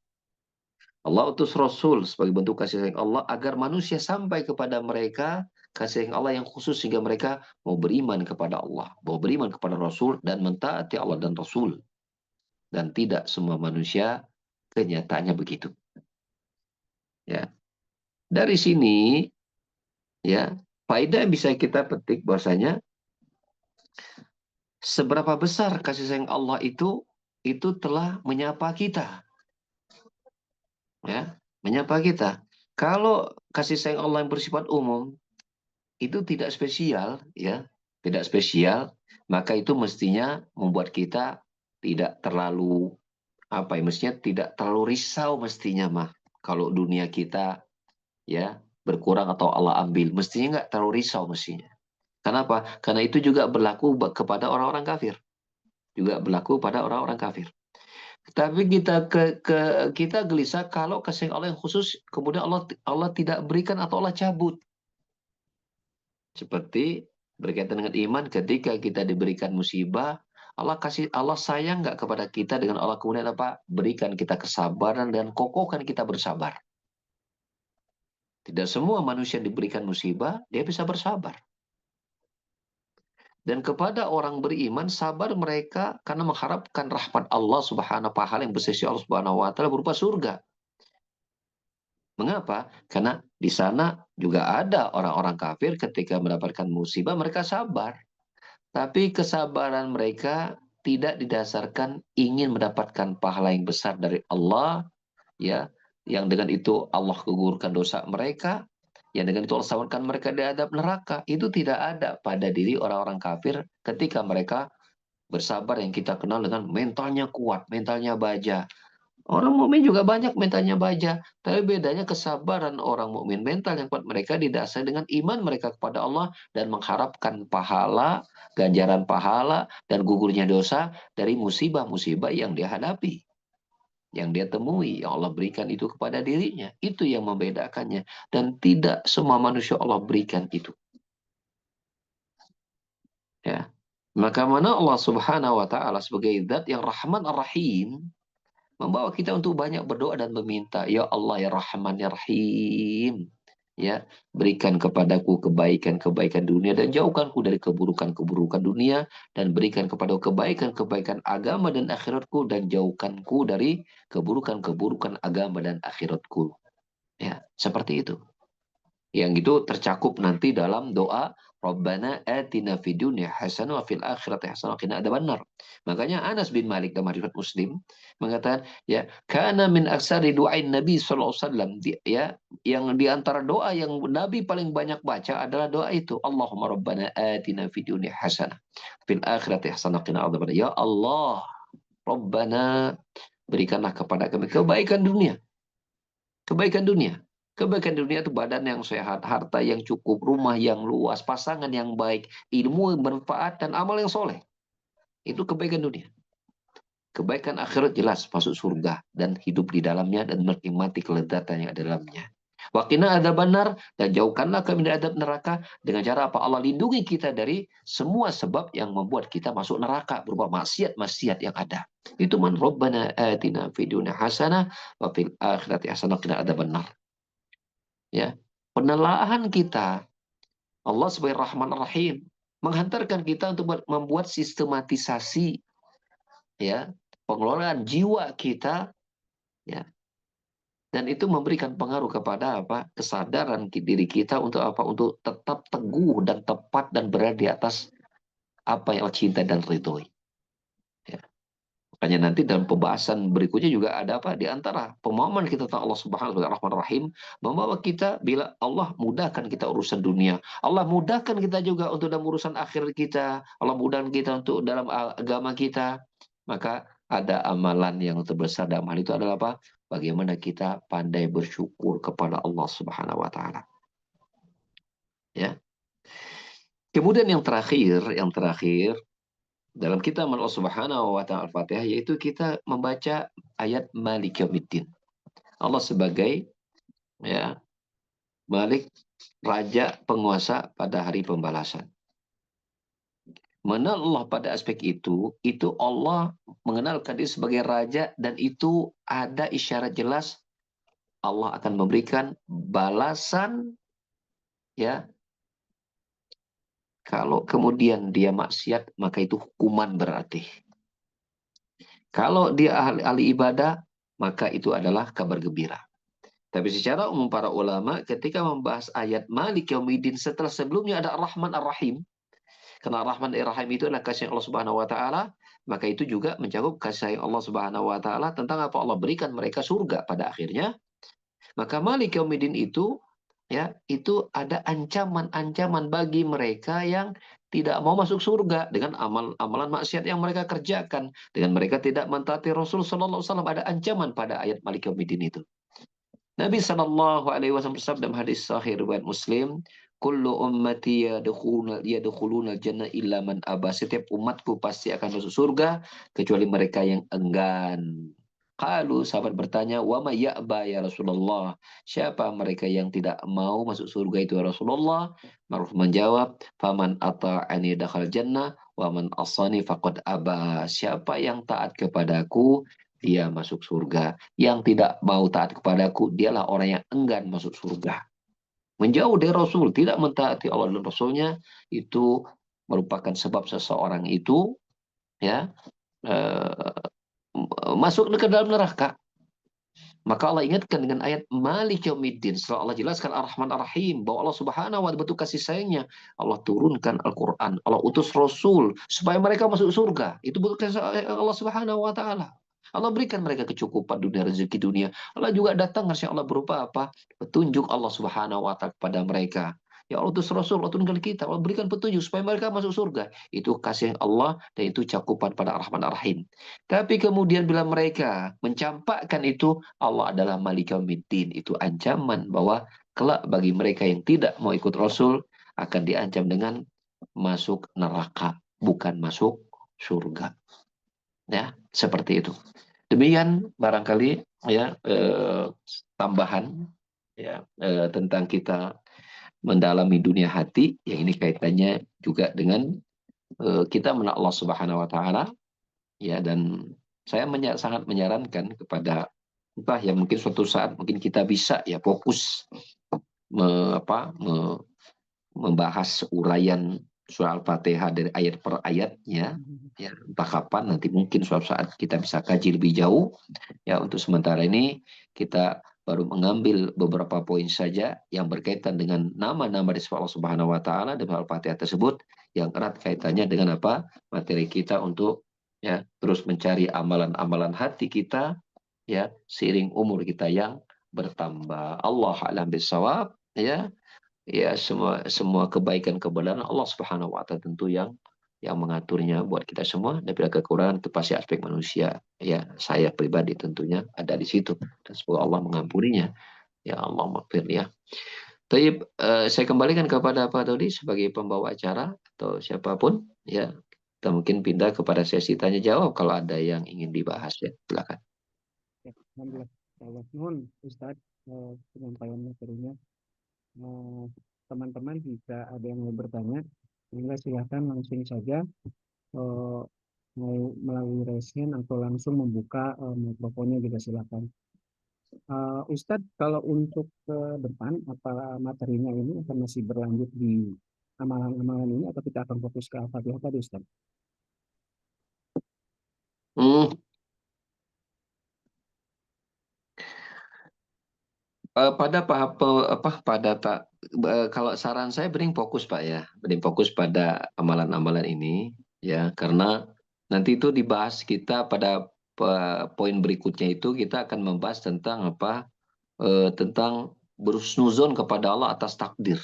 Allah utus Rasul sebagai bentuk kasih sayang Allah agar manusia sampai kepada mereka kasih sayang Allah yang khusus sehingga mereka mau beriman kepada Allah, mau beriman kepada Rasul dan mentaati Allah dan Rasul. Dan tidak semua manusia kenyataannya begitu. Ya. Dari sini, ya, faedah yang bisa kita petik bahwasanya seberapa besar kasih sayang Allah itu telah menyapa kita. Ya, menyapa kita. Kalau kasih sayang Allah yang bersifat umum, itu tidak spesial, ya, tidak spesial, maka itu mestinya membuat kita tidak terlalu apa ya, mestinya tidak terlalu risau mestinya mah kalau dunia kita ya berkurang atau Allah ambil, mestinya nggak terlalu risau mestinya. Kenapa? Karena itu juga berlaku kepada orang-orang kafir, juga berlaku pada orang-orang kafir. Tapi kita gelisah kalau kasih Allah yang khusus kemudian Allah tidak berikan atau Allah cabut. Seperti berkaitan dengan iman, ketika kita diberikan musibah, Allah sayang nggak kepada kita dengan Allah kemudian apa? Berikan kita kesabaran dan kokohkan kita bersabar. Tidak semua manusia diberikan musibah, dia bisa bersabar. Dan kepada orang beriman, sabar mereka karena mengharapkan rahmat Allah subhanahu wa ta'ala yang bersisi Allah subhanahu wa ta'ala berupa surga. Mengapa? Karena di sana juga ada orang-orang kafir ketika mendapatkan musibah, mereka sabar. Tapi kesabaran mereka tidak didasarkan ingin mendapatkan pahala yang besar dari Allah, ya, yang dengan itu Allah gugurkan dosa mereka, yang dengan itu Allah selamatkan mereka dari adab neraka. Itu tidak ada pada diri orang-orang kafir ketika mereka bersabar yang kita kenal dengan mentalnya kuat, mentalnya baja. Orang mukmin juga banyak mentalnya baja, tapi bedanya kesabaran orang mukmin mental yang kuat mereka didasari dengan iman mereka kepada Allah dan mengharapkan pahala, ganjaran pahala dan gugurnya dosa dari musibah-musibah yang dia hadapi, yang dia temui, yang Allah berikan itu kepada dirinya. Itu yang membedakannya dan tidak semua manusia Allah berikan itu. Ya. Maka mana Allah Subhanahu wa taala sebagai zat yang Rahman Ar-Rahim membawa kita untuk banyak berdoa dan meminta, ya Allah ya Rahman ya Rahim, ya berikan kepadaku kebaikan-kebaikan dunia dan jauhkanku dari keburukan-keburukan dunia dan berikan kepadaku kebaikan-kebaikan agama dan akhiratku dan jauhkanku dari keburukan-keburukan agama dan akhiratku. Ya, seperti itu. Yang itu tercakup nanti dalam doa Rabbana atina fid dunya hasanah wa fil akhirati hasanah wa qina adzabannar. Makanya Anas bin Malik dalam riwayat Muslim mengatakan ya kana min aksari du'ain Nabi sallallahu alaihi wasallam, ya yang di antara doa yang Nabi paling banyak baca adalah doa itu Allahumma rabbana atina fid dunya hasanah fil akhirati hasanah wa qina adzabannar. Ya Allah Rabbana, berikanlah kepada kami kebaikan dunia. Kebaikan dunia. Kebaikan dunia itu badan yang sehat, harta yang cukup, rumah yang luas, pasangan yang baik, ilmu yang bermanfaat, dan amal yang soleh. Itu kebaikan dunia. Kebaikan akhirat jelas masuk surga dan hidup di dalamnya dan menikmati kelezatan yang ada dalamnya. Waqina adzabannar, dan jauhkanlah kami dari adab neraka dengan cara apa? Allah lindungi kita dari semua sebab yang membuat kita masuk neraka berupa maksiat-maksiat yang ada. Itu man rabbana atina fid dunya hasanah wa fil akhirati hasanah wa qina adzabannar. Ya, penelaahan kita Allah sebagai Rahman Rahim menghantarkan kita untuk membuat sistematisasi ya pengelolaan jiwa kita, ya, dan itu memberikan pengaruh kepada apa kesadaran diri kita untuk apa untuk tetap teguh dan tepat dan berada di atas apa yang Allah cinta dan ridhoi. Ya. Makanya nanti dalam pembahasan berikutnya juga ada apa di antara pemahaman kita tentang Allah Subhanahu wa taala Rahim membawa kita bila Allah mudahkan kita urusan dunia, Allah mudahkan kita juga untuk dalam urusan akhirat kita, Allah mudahkan kita untuk dalam agama kita, maka ada amalan yang terbesar dalam hal itu adalah apa? Bagaimana kita pandai bersyukur kepada Allah Subhanahu wa taala. Ya. Kemudian yang terakhir dalam kitab Allah Subhanahu wa taala Al-Fatihah yaitu kita membaca ayat Malik Yaumiddin. Allah sebagai ya Malik, raja penguasa pada hari pembalasan. Mengenal Allah pada aspek itu Allah mengenalkan dia sebagai raja dan itu ada isyarat jelas Allah akan memberikan balasan ya kalau kemudian dia maksiat maka itu hukuman berarti. Kalau dia ahli ibadah maka itu adalah kabar gembira. Tapi secara umum para ulama ketika membahas ayat Malik Yaumiddin setelah sebelumnya ada Ar-Rahman Ar-Rahim. Karena Rahman Ar-Rahim itu adalah kasih Allah Subhanahu wa taala, maka itu juga mencakup kasih Allah Subhanahu wa taala tentang apa Allah berikan mereka surga pada akhirnya. Maka Malik Yaumiddin itu ya, itu ada ancaman-ancaman bagi mereka yang tidak mau masuk surga dengan amalan maksiat yang mereka kerjakan, dengan mereka tidak mentaati Rasul Sallallahu Alaihi Wasallam. Ada ancaman pada ayat Malik Yaumiddin itu. Nabi Sallallahu Alaihi Wasallam bersabda dalam hadis Sahih riwayat Muslim, "Kullu ummati yadkhuluna jannah illa man aba." Setiap umatku pasti akan masuk surga kecuali mereka yang enggan. Kalau sahabat bertanya, "Wa may ya'ba ya Rasulullah?" Siapa mereka yang tidak mau masuk surga itu ya Rasulullah? Maruf menjawab, "Faman ata'ani dakhal jannah wa man asani faqad aba." Siapa yang taat kepadaku, dia masuk surga. Yang tidak mau taat kepadaku, dialah orang yang enggan masuk surga. Menjauh dari Rasul, tidak mentaati Allah dan Rasulnya, itu merupakan sebab seseorang itu ya eh, masuk ke dalam neraka. Maka Allah ingatkan dengan ayat Malik Yaumiddin. Setelah Allah jelaskan Ar-Rahman Ar-Rahim, bahwa Allah Subhanahu wa Ta'ala bentuk kasih sayangnya, Allah turunkan Al-Quran, Allah utus Rasul supaya mereka masuk surga. Itu bentuk kasih sayang Allah Subhanahu wa Ta'ala. Allah berikan mereka kecukupan dunia, rezeki dunia. Allah juga datang kasih Allah berupa apa? Petunjuk Allah Subhanahu wa Ta'ala kepada mereka. Ya Allah utus Rasul, Allah turunkan kita, Allah berikan petunjuk supaya mereka masuk surga. Itu kasih Allah dan itu cakupan pada Ar-Rahman Ar-Rahim. Tapi kemudian bila mereka mencampakkan itu, Allah adalah Malik Yaumiddin. Itu ancaman bahwa kelak bagi mereka yang tidak mau ikut Rasul akan diancam dengan masuk neraka, bukan masuk surga. Ya, seperti itu. Demikian barangkali ya tambahan ya tentang kita mendalami dunia hati, yang ini kaitannya juga dengan kita mengenal Allah Subhanahu wa taala ya, dan saya sangat menyarankan kepada entah ya, mungkin suatu saat mungkin kita bisa ya fokus membahas uraian surah Al-Fatihah dari ayat per ayatnya ya, entah kapan nanti mungkin suatu saat kita bisa kaji lebih jauh ya. Untuk sementara ini kita baru mengambil beberapa poin saja yang berkaitan dengan nama-nama di Allah Subhanahu wa taala dalam Al-Fatihah tersebut, yang erat kaitannya dengan apa? Materi kita untuk ya terus mencari amalan-amalan hati kita ya seiring umur kita yang bertambah. Allah a'lam bishawab ya. Ya, semua semua kebaikan kebenaran Allah Subhanahu wa taala tentu yang mengaturnya buat kita semua. Dan bila kekurangan itu pasti aspek manusia. Ya, saya pribadi tentunya ada di situ, dan semoga Allah mengampuninya. Ya Allah maghfir ya. Tapi saya kembalikan kepada Pak Dodi sebagai pembawa acara atau siapapun ya. Kita mungkin pindah kepada sesi tanya jawab kalau ada yang ingin dibahas ya. Silakan. Ya, alhamdulillah. Allah nuhun Ustadz penyampaian materinya. Teman-teman jika ada yang mau bertanya, silahkan langsung saja mau melalui raise hand atau langsung membuka mikrofonnya juga silakan. Ustadz, kalau untuk ke depan, apa materinya ini akan masih berlanjut di amalan-amalan ini atau kita akan fokus ke Al-Fatihah tadi, Ustadz? Hmm, pada pada tak kalau saran saya mending fokus Pak ya, mending fokus pada amalan-amalan ini ya, karena nanti itu dibahas kita pada poin berikutnya, itu kita akan membahas tentang apa, tentang berhusnuzon kepada Allah atas takdir,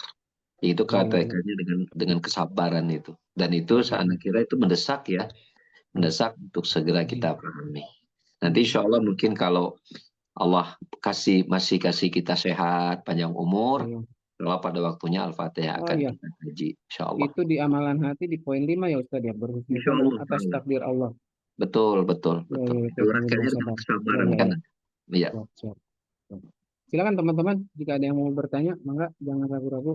itu Ya, ya, ya. kaitannya dengan kesabaran itu, dan itu Ya, saya ya, kira itu mendesak ya, ya. mendesak untuk segera kita pahami. Nanti insya Allah mungkin kalau Allah masih kasih kita sehat, panjang Ya, umur, ya. kalau pada waktunya Al-Fatihah Oh akan iya, kita kaji, insya Allah. itu di amalan hati di poin 5 ya Ustadz ya, Insya berhusnuzon Allah, insya atas Allah. takdir Allah. Betul, betul, Ya, betul. ya, Itu itu dengan rakyatnya dengan sabar. Ya, kesabaran ya, kan. ya. Iya. Siap, siap. Silakan teman-teman, jika ada yang mau bertanya, maka jangan ragu-ragu.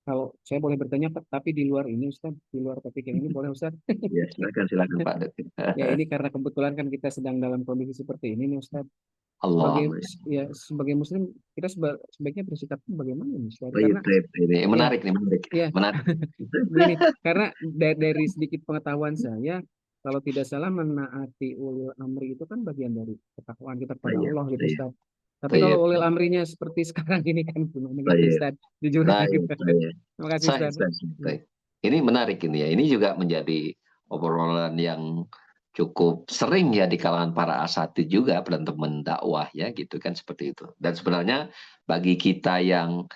Kalau saya boleh bertanya, Pak, tapi di luar ini, Ustaz, di luar topik yang ini, boleh, Ustaz? Ya, silakan, silakan Pak Detik. Ya, ini karena kebetulan kan kita sedang dalam kondisi seperti ini nih, Ustaz. Allah. Sebagai ya sebagai Muslim, kita sebaiknya bersikap bagaimana, nih, Ustaz? Baik, Karena baik, baik. ya, Menarik nih, menarik. ya Menarik. begini, karena dari sedikit pengetahuan saya, kalau tidak salah menaati ulil amri itu kan bagian dari ketakwaan kita kepada Baik, Allah gitu, baik, Ustaz. Tapi kalau baik, ulil amrinya seperti sekarang ini kan gimana gitu, baik, Ustaz? Jujur aja. baik, baik. Terima kasih, Saya, Ustaz. saya, baik. Ini menarik ini ya. Ini juga menjadi obrolan yang cukup sering ya di kalangan para asatidz juga teman-teman dakwah ya gitu kan seperti itu. Dan sebenarnya bagi kita yang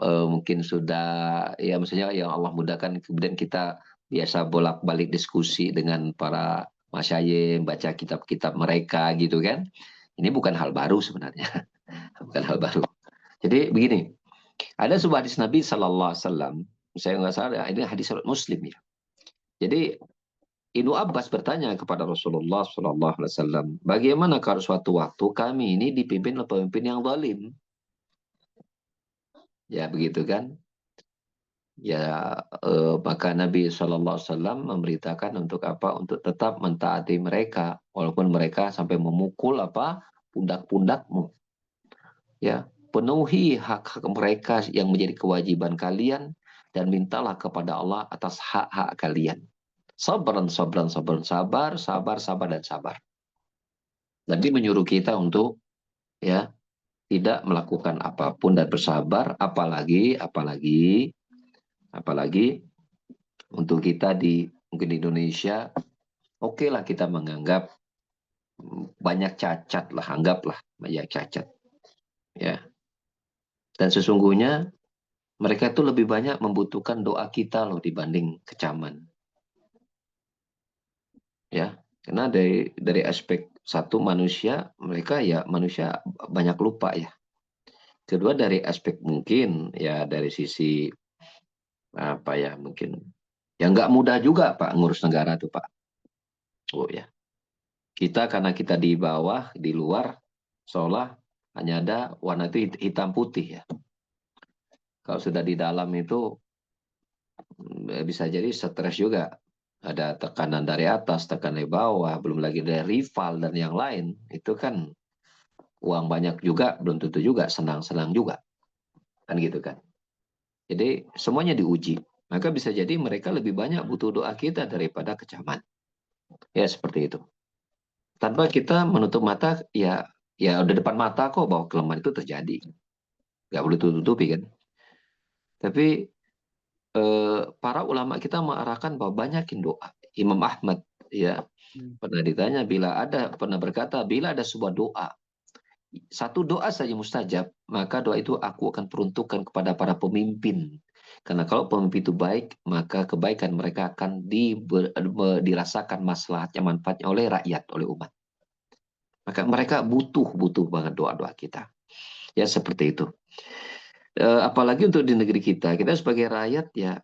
mungkin sudah ya maksudnya yang Allah mudahkan kemudian kita biasa bolak-balik diskusi dengan para masyayikh, baca kitab-kitab mereka gitu kan. Ini bukan hal baru sebenarnya, bukan hal baru. Jadi begini, ada sebuah hadis Nabi Sallallahu Alaihi Wasallam, saya nggak salah, ini hadis Muslim ya. Jadi Ibnu Abbas bertanya kepada Rasulullah Sallallahu Alaihi Wasallam, bagaimana kalau suatu waktu kami ini dipimpin oleh pemimpin yang zalim? Ya begitu kan? Ya maka Nabi Sallallahu Alaihi Wasallam memberitakan untuk apa? Untuk tetap mentaati mereka, walaupun mereka sampai memukul apa pundak-pundakmu. Ya, penuhi hak-hak mereka yang menjadi kewajiban kalian dan mintalah kepada Allah atas hak-hak kalian. Sabran, sabran, sabran, sabar, sabar, sabar, dan sabar. Nabi menyuruh kita untuk ya tidak melakukan apapun dan bersabar, apalagi untuk kita di mungkin di Indonesia, oke lah kita menganggap banyak cacat lah, anggaplah banyak cacat, ya. Dan sesungguhnya mereka itu lebih banyak membutuhkan doa kita loh dibanding kecaman, ya. Karena dari aspek satu manusia, mereka ya manusia banyak lupa ya. Kedua dari aspek mungkin ya dari sisi apa ya mungkin yang nggak mudah juga Pak ngurus negara tuh Pak. Oh ya. Kita karena kita di bawah, di luar, seolah hanya ada warna itu hitam putih ya. Kalau sudah di dalam itu bisa jadi stres juga. Ada tekanan dari atas, tekanan dari bawah, belum lagi dari rival dan yang lain. Itu kan uang banyak juga, belum tentu juga senang-senang juga. Kan gitu kan. Jadi semuanya diuji. Maka bisa jadi mereka lebih banyak butuh doa kita daripada kecaman. Ya seperti itu. Tanpa kita menutup mata, ya udah depan mata kok bahwa kelemahan itu terjadi. Nggak boleh tutup-tutupi kan. Tapi para ulama kita mengarahkan bahwa banyakin doa. Imam Ahmad ya pernah ditanya pernah berkata bila ada sebuah doa, satu doa saja mustajab, maka doa itu aku akan peruntukkan kepada para pemimpin. Karena kalau pemimpin itu baik, maka kebaikan mereka akan dirasakan maslahatnya, manfaatnya oleh rakyat, oleh umat. Maka mereka butuh banget doa-doa kita. Ya seperti itu. Apalagi untuk di negeri kita sebagai rakyat ya,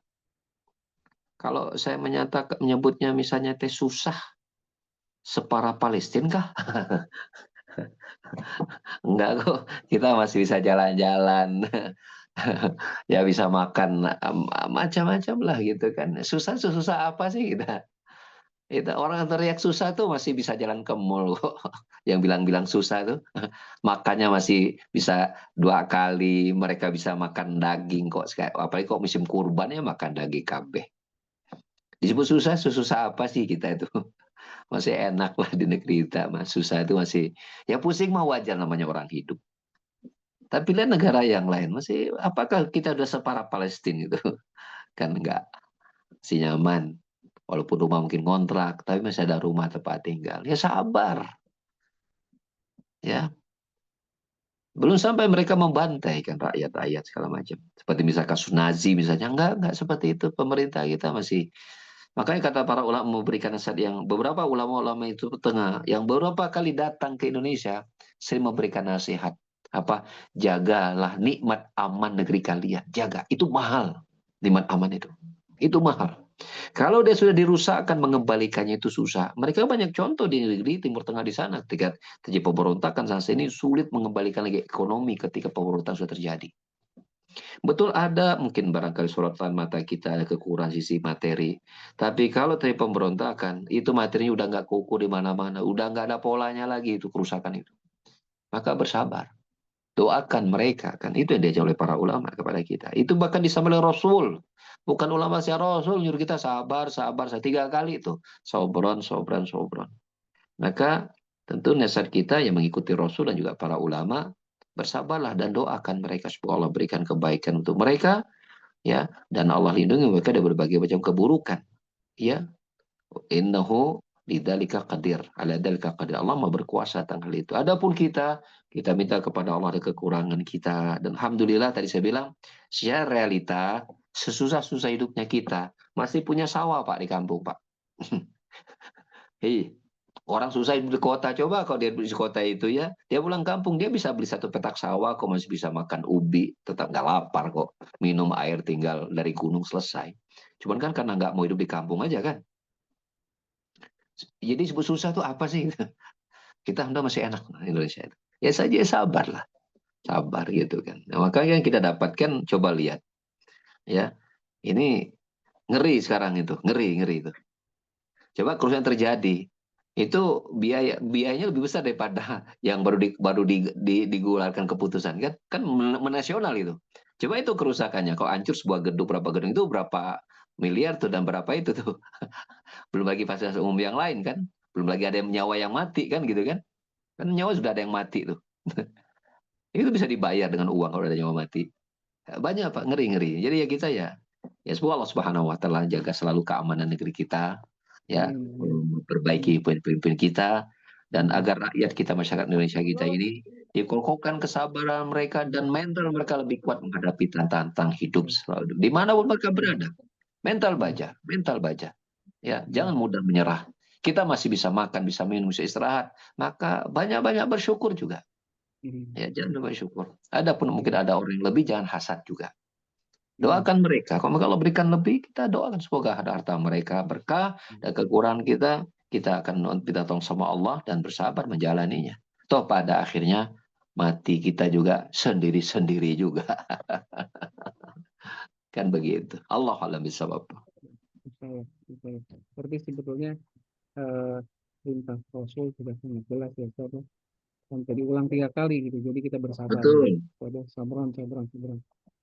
kalau saya menyebutnya misalnya susah separah Palestina kah? Enggak kok, kita masih bisa jalan-jalan. Ya bisa makan macam-macam lah gitu kan. Susah apa sih kita? Itu orang teriak susah tuh masih bisa jalan ke mall kok. Yang bilang-bilang susah tuh makannya masih bisa 2 kali, mereka bisa makan daging kok. Apalagi kok musim kurban ya makan daging kabeh. Disebut susah apa sih kita itu? Masih enak lah di negeri kita, mas. Susah itu masih, ya pusing mah wajar namanya orang hidup. Tapi lihat negara yang lain, masih apakah kita udah separah Palestina itu? Kan enggak, masih nyaman. Walaupun rumah mungkin kontrak, tapi masih ada rumah tempat tinggal. Ya sabar. Ya, belum sampai mereka membantai kan rakyat-rakyat segala macam. Seperti misalnya kasus Nazi misalnya, enggak seperti itu. Pemerintah kita masih, makanya kata para ulama memberikan nasihat yang beberapa ulama-ulama itu tengah, yang beberapa kali datang ke Indonesia, sering memberikan nasihat. Apa? Jagalah nikmat aman negeri kalian. Jaga. Itu mahal. Nikmat aman itu. Itu mahal. Kalau dia sudah dirusakkan, mengembalikannya itu susah. Mereka banyak contoh di negeri Timur Tengah di sana. Ketika terjadi pemberontakan saat ini sulit mengembalikan lagi ekonomi ketika pemberontakan sudah terjadi. Betul ada mungkin barangkali sorotan mata kita ada kekurangan sisi materi. Tapi kalau terjadi pemberontakan, itu materinya udah nggak kuku di mana-mana. Udah nggak ada polanya lagi itu kerusakan itu. Maka bersabar. Doakan mereka. Kan itu yang diajar oleh para ulama kepada kita. Itu bahkan disampaikan oleh Rasul. Bukan ulama siapa Rasul nyuruh kita sabar, sabar. 3 kali itu. Sobron, sobron, sobron. Maka tentu nasihat kita yang mengikuti Rasul dan juga para ulama, bersabarlah dan doakan mereka supaya Allah berikan kebaikan untuk mereka, ya, dan Allah lindungi mereka dari berbagai macam keburukan, ya. Innahu lidzalika qadir. Ala dzalika qadir. Allah mau berkuasa tentang hal itu. Adapun kita minta kepada Allah ada kekurangan kita, dan alhamdulillah tadi saya bilang secara realita sesusah-susah hidupnya kita masih punya sawah Pak di kampung Pak. Hei, orang susah hidup di kota, coba kalau dia di kota itu ya, dia pulang kampung, dia bisa beli satu petak sawah, kok masih bisa makan ubi, tetap nggak lapar kok. Minum air tinggal dari gunung selesai. Cuman kan karena nggak mau hidup di kampung aja kan. Jadi sebut susah tuh apa sih? Kita udah masih enak Indonesia itu. Ya saja sabar lah, sabar gitu kan. Nah, makanya yang kita dapatkan coba lihat ya. Ini ngeri sekarang itu, ngeri ngeri itu. Coba kerusuhan terjadi, itu biayanya lebih besar daripada yang digularkan keputusan kan menasional itu. Coba itu kerusakannya, kalau hancur sebuah gedung, berapa gedung itu berapa miliar tuh, dan berapa itu tuh. Belum lagi fasilitas umum yang lain kan, belum lagi ada yang nyawa yang mati kan gitu kan. Kan nyawa sudah ada yang mati tuh. Itu bisa dibayar dengan uang kalau ada nyawa mati. Banyak Pak, ngeri-ngeri. Jadi ya kita ya semoga Allah Subhanahu wa taala jaga selalu keamanan negeri kita, ya, Amin, amin, memperbaiki amin, pemimpin-pemimpin kita, dan amin, agar rakyat kita, masyarakat Indonesia kita ini dikokohkan kesabaran mereka dan mental mereka lebih kuat menghadapi tantangan hidup amin, selalu. Dimanapun mereka berada, amin, mental baja. Ya, amin, jangan mudah menyerah. Kita masih bisa makan, bisa minum, bisa istirahat, maka banyak-banyak bersyukur juga. amin, Ya, jangan lupa bersyukur. Adapun mungkin amin, ada orang yang lebih, jangan hasad juga. amin, Doakan mereka. Kalau mereka berikan lebih, kita doakan semoga ada harta mereka berkah, dan kekurangan kita akan minta tolong sama Allah dan bersabar menjalaninya. Toh pada akhirnya mati kita juga sendiri-sendiri juga. Kan begitu. Allah alam bisawab. saya, saya. Seperti sebetulnya eh, perintah Rasul sudah sangat jelas ya, Ustaz, ya. Sampai diulang 3 kali gitu. Jadi kita bersabar gitu. Betul. Waduh, sabran, sabran, sabran.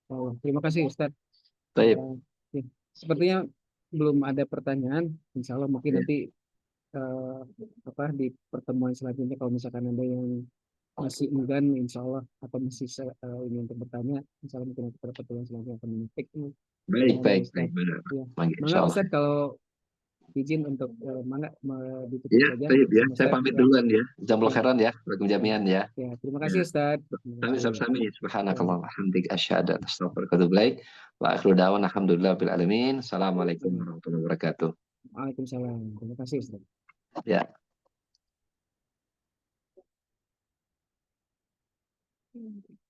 Oh, terima kasih Ustaz. Baik. Ya, sepertinya belum ada pertanyaan. Insya Allah mungkin Ya. nanti eh, di pertemuan selanjutnya kalau misalkan ada yang masih enggan, insya Allah atau masih ingin untuk bertanya, insya Allah mungkin nanti pada pertemuan selanjutnya akan memetik Baik, pertanyaan dari baik, baik. Ustaz. Benar. Ya, Mangga, insya mangga Allah. Ustaz kalau izin untuk ditutup Ya, saja baik ya. sama Saya Ustaz. pamit Ya, duluan ya. Jazakallahu ya, khairan ya. ya, Jamian ya. ya. Terima Ya. kasih Ustaz. Terima Kami kasih. sama-sama. Ya, Subhanakallah. Alhamdulillah. Asyhadu an la ilaha illa anta, astaghfiruka wa atubu ilaik. Wa akhiru da'wana alhamdulillah bil alamin. Assalamualaikum ya. warahmatullahi wabarakatuh. Waalaikumsalam. Terima kasih Ustaz. Ya.